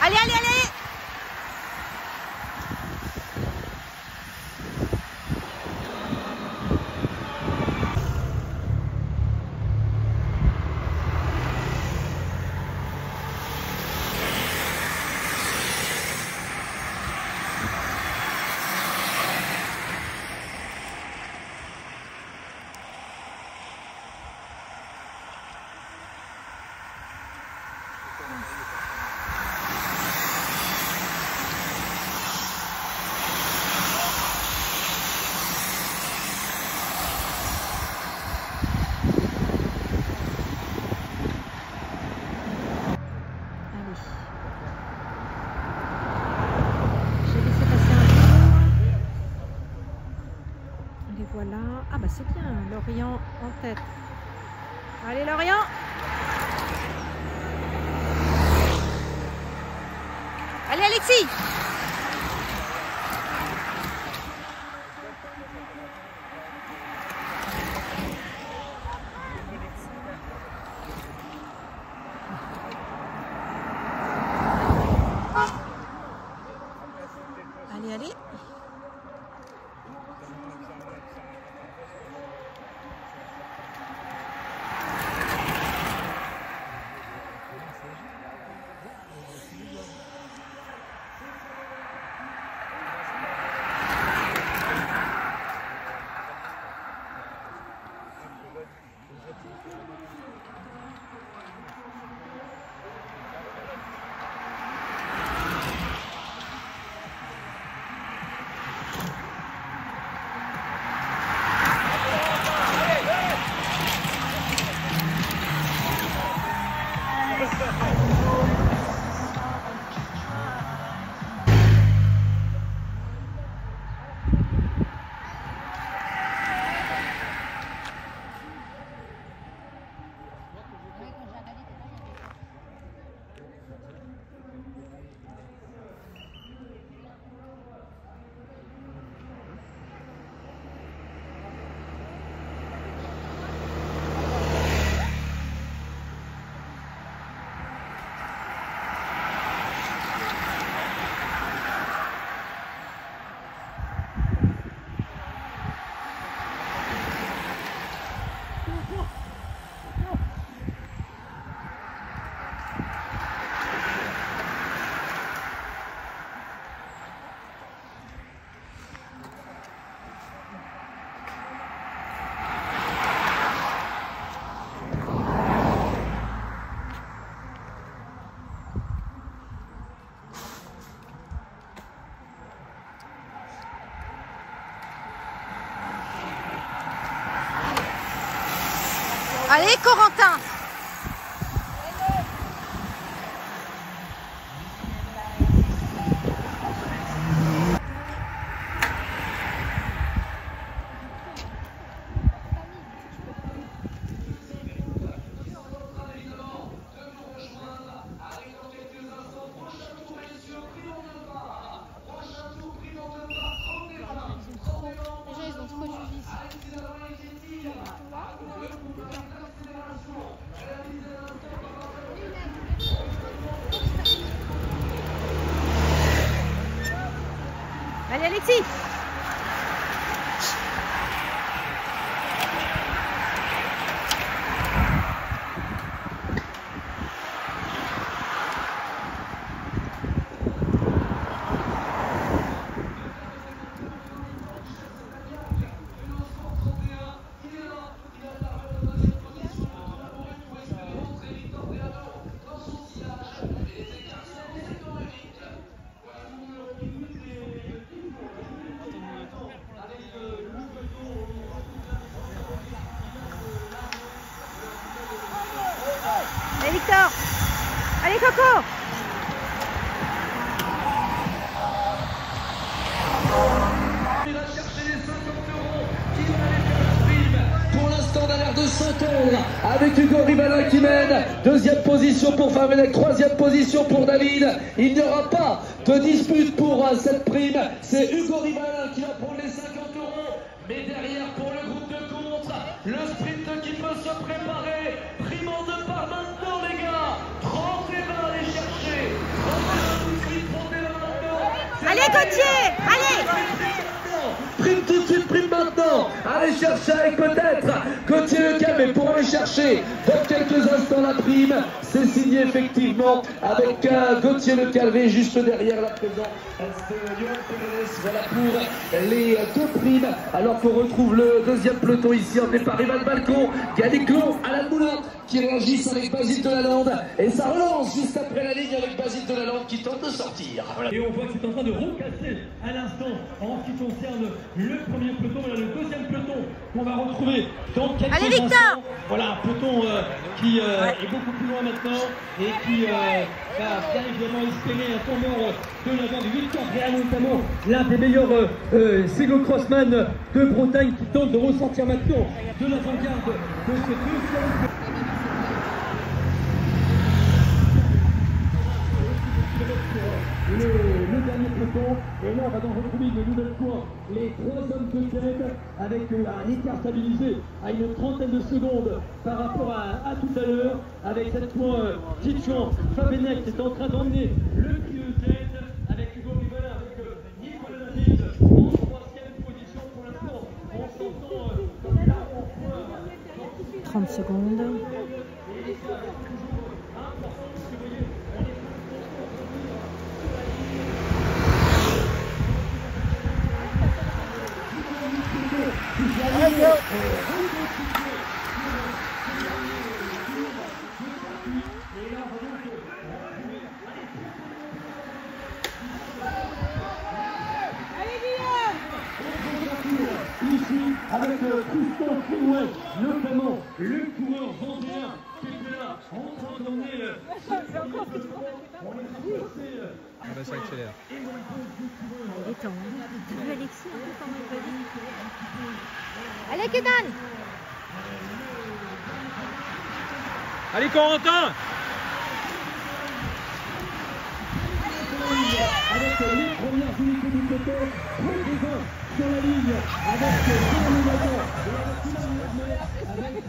Allez, allez, allez! Voilà. Ah bah c'est bien, Lorient en tête. Allez Lorient! Allez Alexis! Allez, allez! Allez Corentin! Allez Alexis! Allez Victor! Allez Coco! Il va chercher les 50 € qui va aller faire la prime. Pour l'instant, on a l'air de s'entendre avec Hugo Ribalin qui mène. Deuxième position pour Favenec, troisième position pour David. Il n'y aura pas de dispute pour cette prime. C'est Hugo Ribalin qui va prendre les 50 €. Mais derrière, pour le groupe de contre, le sprint qui peut se préparer. Prime en deux par maintenant, les gars. 30 et 20 à aller chercher. Allez, Gauthier! Allez! Prime tout de suite, prime maintenant. Allez chercher avec peut-être Gauthier Lecalve, mais pour aller chercher dans quelques instants la prime, c'est signé effectivement avec Gauthier Lecalve et juste derrière la présence de Johan Pérez. Voilà pour les deux primes. Alors qu'on retrouve le deuxième peloton ici emmené par Ivan Balcon, Galiclo à la moulin qui réagissent avec Basile Delalande et ça relance juste après la ligne avec Basile Delalande qui tente de sortir. Voilà. Et on voit que c'est en train de recasser à l'instant en ce qui concerne le premier peloton, voilà, le deuxième peloton qu'on va retrouver dans quelques instants. Voilà, un peloton qui est beaucoup plus loin maintenant et qui va bien évidemment espérer un temps mort de l'avant de Victor Réal, notamment l'un des meilleurs cyclo-crossman de Bretagne qui tente de ressortir maintenant de l'avant-garde de ce deuxième. Le dernier peloton, et là on va donc retrouver une nouvelle fois les trois hommes de tête avec un écart stabilisé à une trentaine de secondes par rapport à tout à l'heure, avec cette fois Titouan Fabenec qui est en train d'emmener le trio de tête avec Hugo Rivala, avec Nicolas David en troisième position pour l'instant, en sortant là en point. 30 secondes. Ici, avec Tristan Fenouet, notamment le coureur vendéen qui est là en train d'emmener ça accélère. Il est temps. T'as vu Alexis un peu comment il va vite? Allez, Kenan! Allez, Corentin! Avec les premières unités du peloton, présents sur la ligne, avec Jean Legaton, avec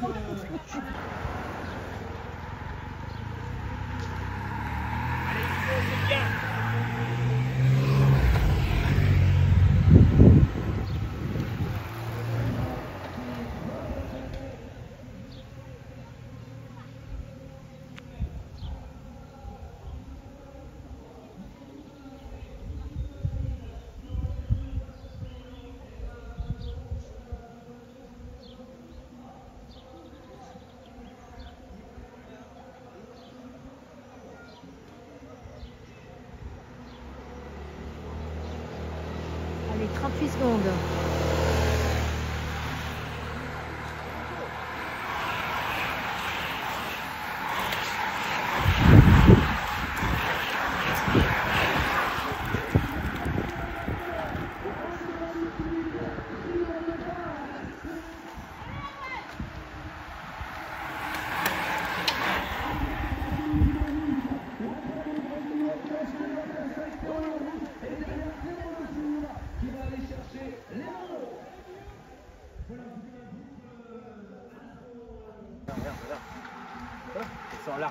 Allez, 38 secondes. Ils sont là.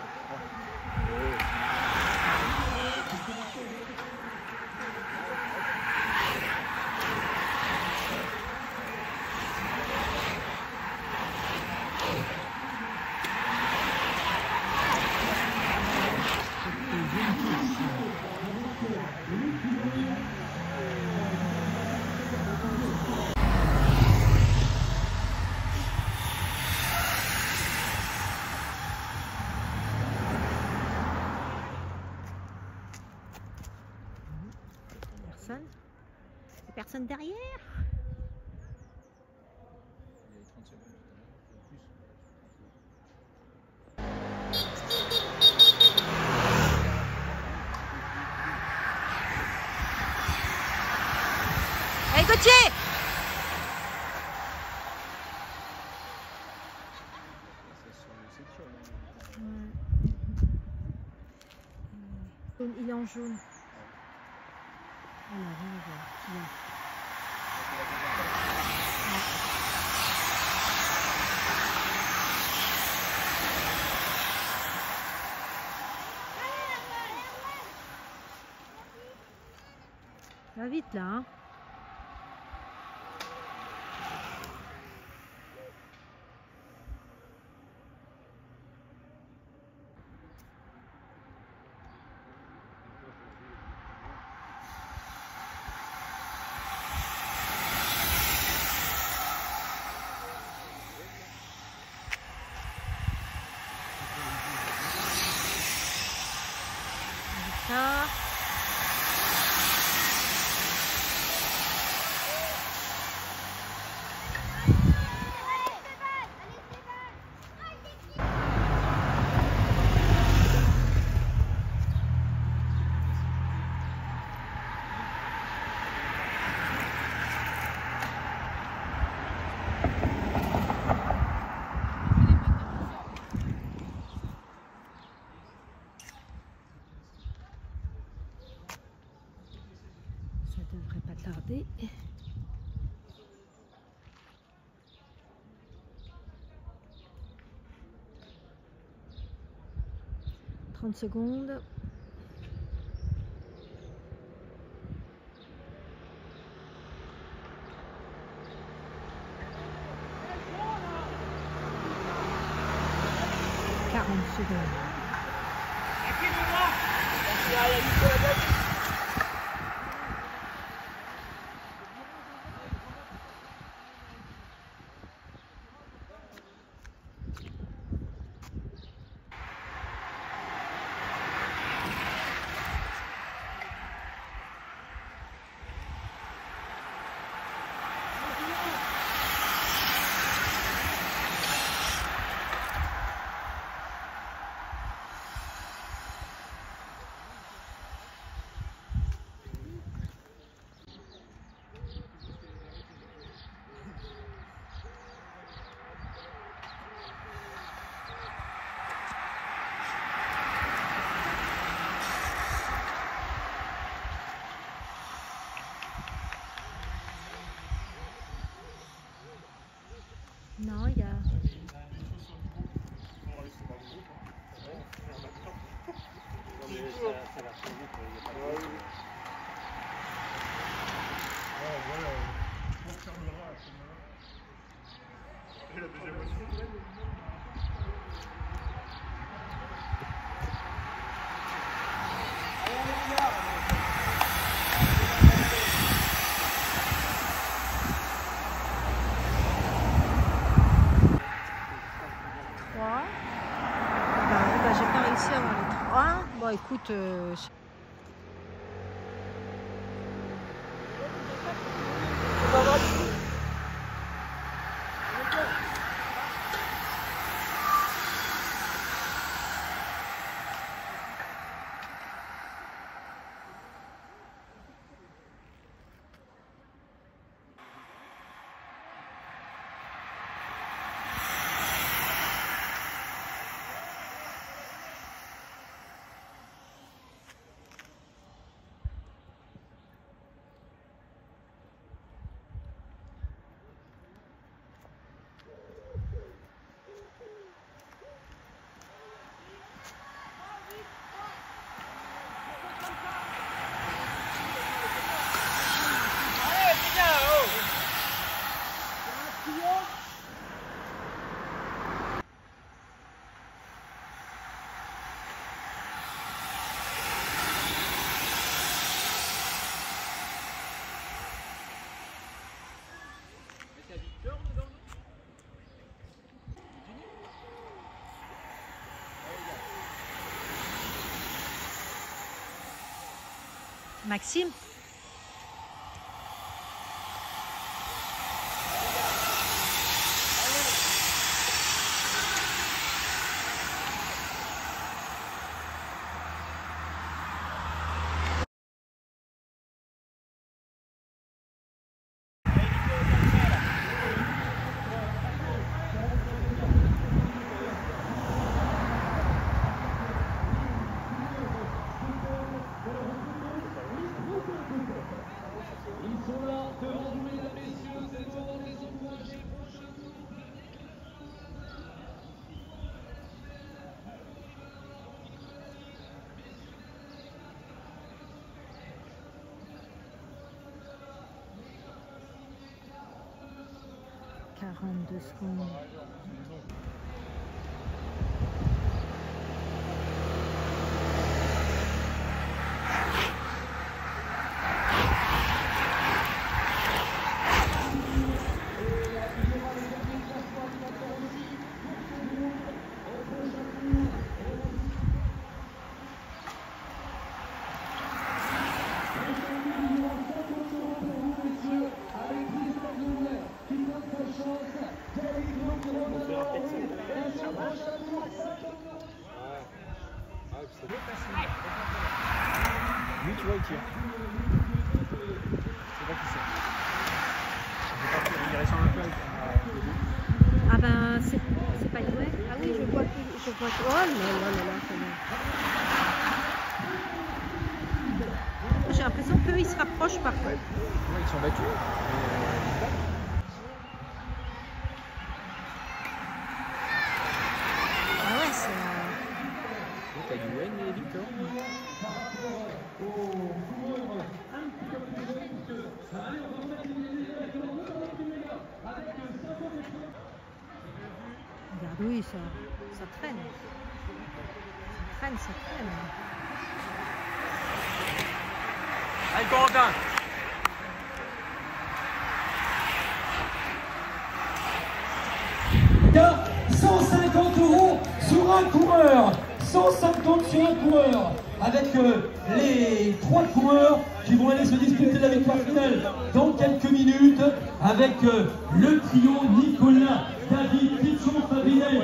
Personne? Et personne derrière? Allez, Gauthier! Il est en jaune. Alors, on va voir. Va vite là, hein. Ça. Ça devrait pas tarder. « 30 secondes. » Non, il y a... j'ai pas réussi à avoir les 3. Bon, écoute... Maxime? 42 secondes. Lui, tu vois, il tire. Je sais pas qui c'est. Il reste en un peu. Ah ben, c'est pas Youé. Ah oui, je vois que... Oh là là, c'est bon. J'ai l'impression qu'eux, ils se rapprochent parfois. Ouais, ils sont battus. Ah ouais, c'est... T'as Youé et Victor. Regarde, oui, ça traîne. Ça traîne. Allez, Corentin. Il y a 150 € sur un coureur, 150 sur un coureur, avec les 3 coureurs qui vont aller se disputer la victoire finale dans quelques minutes, avec le trio Nicolas, David, Pichon, Fabinet.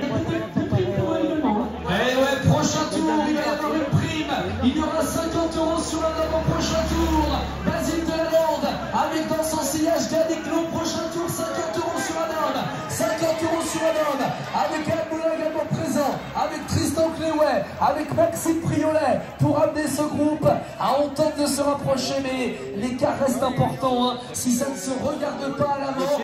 Et ouais, prochain tour, il va y avoir une prime. Il y aura 50 € sur un homme au prochain tour. Basile de la Lande, avec dans son sillage Yannick Lo, prochain tour, 50 € sur un homme. 50 € sur un homme, avec Anne Moulin également présent, avec Tristan Cléouet, avec Maxime Priolet, pour amener ce groupe à on tente de se rapprocher, mais l'écart reste important, hein, si ça ne se regarde pas à la mort.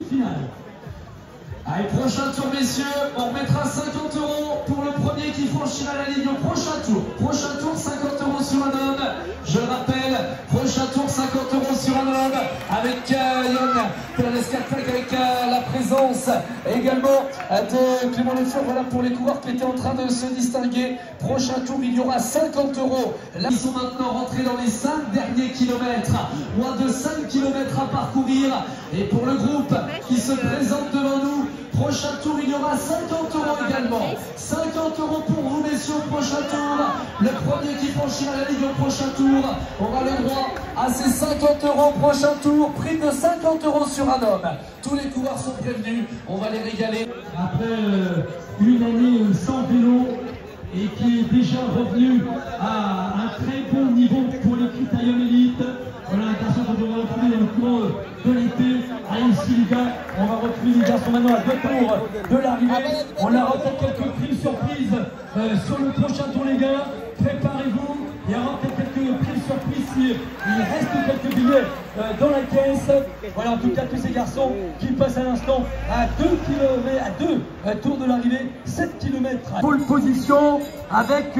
Allez, prochain tour, messieurs, on remettra 50 € pour le premier qui franchira la ligne au prochain tour. Prochain tour, 50 € sur un homme. Je le rappelle, prochain tour, 50 € sur un homme, avec Yann Perlescartac, avec la présence également de Clément Lefort. Voilà pour les coureurs qui étaient en train de se distinguer. Prochain tour, il y aura 50 €. Là, ils sont maintenant rentrés dans les 5 derniers kilomètres. Moins de 5 kilomètres à parcourir. Et pour le groupe qui se présente devant nous, prochain tour, il y aura 50 € également. 50 € pour vous, messieurs, au prochain tour. Le premier qui franchira la ligne au prochain tour aura le droit à ces 50 € au prochain tour. Prix de 50 € sur un homme. Tous les coureurs sont prévenus. On va les régaler. Après une année sans vélo et qui est déjà revenu à un très bon niveau pour les critériums élite. On a l'impression qu'on devrait retrouver le cours de l'été. Allez ici les gars, on va retrouver les garçons maintenant à 2 tours de l'arrivée. On aura peut-être quelques primes surprises sur le prochain tour les gars. Préparez-vous, il y aura peut-être quelques primes surprises si il reste quelques billets dans la caisse. Voilà en tout cas tous ces garçons qui passent à l'instant à 2 km, à 2 tours de l'arrivée, 7 km. Pole position avec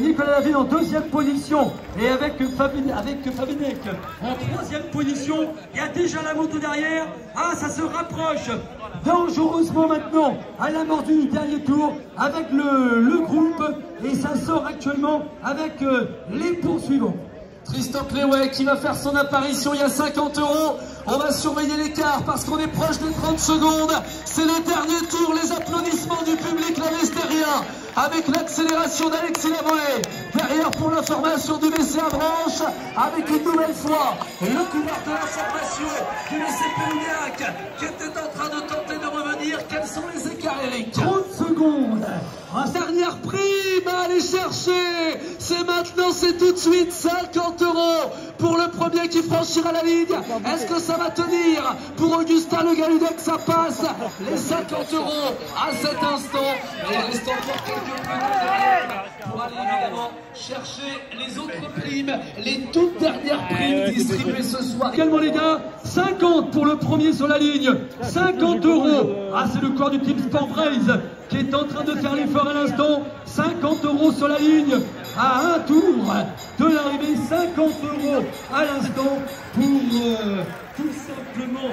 Nicolas David en 2e position et avec Fabinec en 3e position. Il y a déjà la moto derrière. Ah, ça se rapproche dangereusement maintenant à la mort du dernier tour avec le groupe et ça sort actuellement avec les poursuivants. Tristan Cléouet qui va faire son apparition, il y a 50 €. On va surveiller l'écart parce qu'on est proche des 30 secondes. C'est le dernier tour, les applaudissements du public l'Alestérien avec l'accélération d'Alexis Lavolée. Derrière pour l'information du BCA Branche avec une nouvelle fois le coureur de l'information du BC Péougnac qui était en train de tenter de revenir. Quels sont les écarts, Eric? 30 secondes. Dernière prime à aller chercher. C'est maintenant, c'est tout de suite 50 € pour le premier qui franchira la ligne. Est-ce que ça va tenir pour Augustin Le Galludec? Ça passe les 50 € à cet instant. Et il reste encore quelques minutes derrière pour aller évidemment chercher les autres primes, les toutes dernières primes distribuées ce soir. Également les gars, 50 pour le premier sur la ligne, 50 €. Ah, c'est le corps du team Sport Braze qui est en train de faire l'effort à l'instant. 50 € sur la ligne à un tour de l'arrivée, 50 € à l'instant pour tout simplement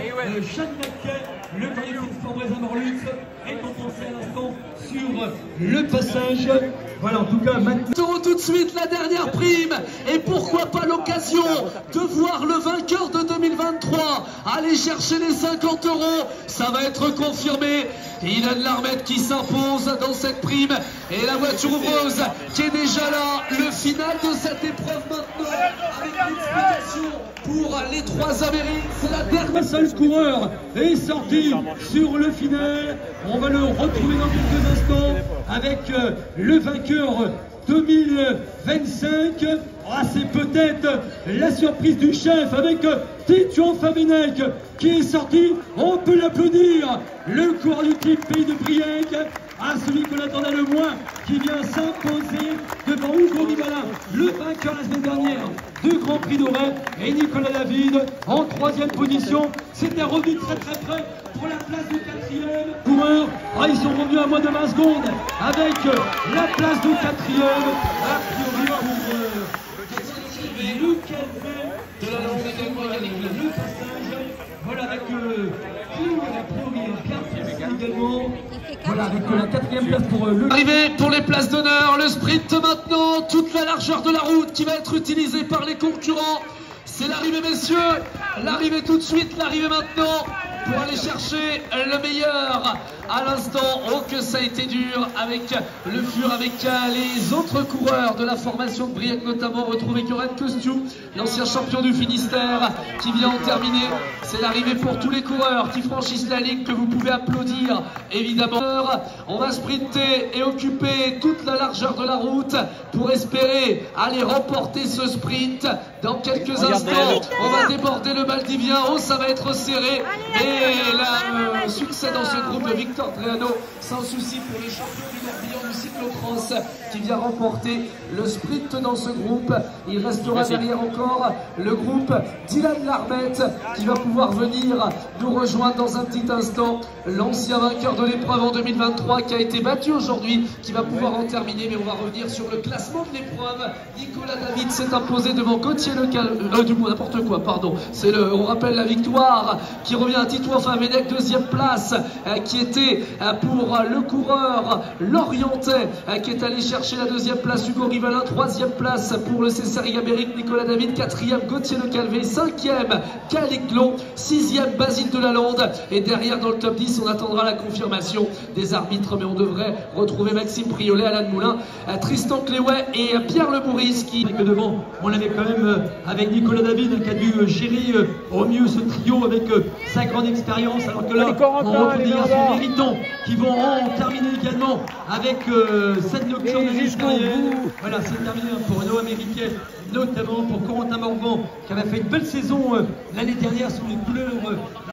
Jeanne Naquet, le coéquipier de Fort-Brezin Morlux, récompensé à l'instant sur le passage. Voilà, en tout cas, maintenant. Tout de suite la dernière prime, et pourquoi pas l'occasion de voir le vainqueur de 2023 aller chercher les 50 €. Ça va être confirmé. Ilan Larmet qui s'impose dans cette prime, et la voiture rose qui est déjà là. Le final de cette épreuve maintenant, avec l'explication pour les 3 Amériques. C'est la dernière. Un seul coureur est sorti sur le final. On va le retrouver dans quelques instants avec le vainqueur 2025. Ah, c'est peut-être la surprise du chef avec Titouan Fabinec qui est sorti. On peut l'applaudir. Le coureur du type Pays de Briec. Ah, celui qu'on attendait le moins, qui vient s'imposer devant Hugo Rivala, le vainqueur la semaine dernière du Grand Prix d'Auray, et Nicolas David en 3e position. C'était revenu très près pour la place de 4e coureur. Ah, ils sont revenus à moins de 20 secondes avec la place de 4e. A priori pour le Calvé de la Lande également avec le passage. Voilà avec également. Voilà avec la 4e place pour le... Arrivé pour les places d'honneur, le sprint maintenant, toute la largeur de la route qui va être utilisée par les concurrents. C'est l'arrivée, messieurs, l'arrivée tout de suite, l'arrivée maintenant pour aller chercher le meilleur. À l'instant, oh que ça a été dur avec le fur, avec les autres coureurs de la formation de Briec, notamment retrouvé Coren Kostiou, l'ancien champion du Finistère, qui vient en terminer. C'est l'arrivée pour tous les coureurs qui franchissent la ligne, que vous pouvez applaudir évidemment. On va sprinter et occuper toute la largeur de la route pour espérer aller remporter ce sprint. Dans quelques instants, on va déborder le Maldivien. Oh, ça va être serré. Et là, succès dans ce groupe de Victor Dreano, sans souci pour les champions du Morbihan du cyclocross qui vient remporter le sprint dans ce groupe. Il restera derrière encore le groupe d'Ilan Larmet qui va pouvoir venir nous rejoindre dans un petit instant. L'ancien vainqueur de l'épreuve en 2023 qui a été battu aujourd'hui, qui va pouvoir en terminer. Mais on va revenir sur le classement de l'épreuve. Nicolas David s'est imposé devant Gauthier Lecalvé, du coup n'importe quoi, pardon. C'est on rappelle la victoire qui revient à Titouan Fabinec, 2e place, qui était pour le coureur lorientais, qui est allé chercher la 2e place Hugo Rivalin, 3e place pour le CCRI Amérique Nicolas David, 4e Gauthier Lecalvé, 5e Calic Long, 6e Basile de la Lande, et derrière dans le top 10 on attendra la confirmation des arbitres, mais on devrait retrouver Maxime Priolet, Alain Moulin, Tristan Cléouet et Pierre Le Bourris qui... Que devant, on avait quand même avec Nicolas David qui a dû gérer au mieux ce trio avec sa grande expérience, alors que là on retrouve des garçons méritants qui vont en terminer également avec cette nocturne ministérielle. Voilà, c'est terminé pour nos Américains, notamment pour Corentin Morvan qui avait fait une belle saison l'année dernière sous les couleurs